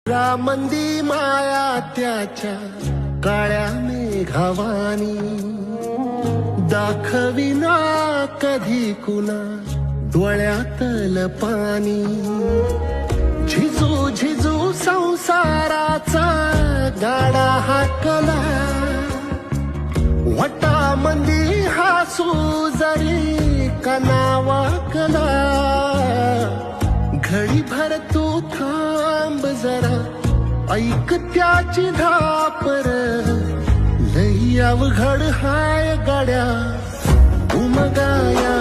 रामंदी माया त्याच्या काळ्या मेघावानी दाखविना कधी कुणा डोळ्यातल पाणी झिजू झिजू संसाराचा गाडा हाकला वटामंदी हासू जरी कनावाकला घडी भर तू थांब जरा ऐक त्याची धापर लई अवघड हाय गाड्या उमगाया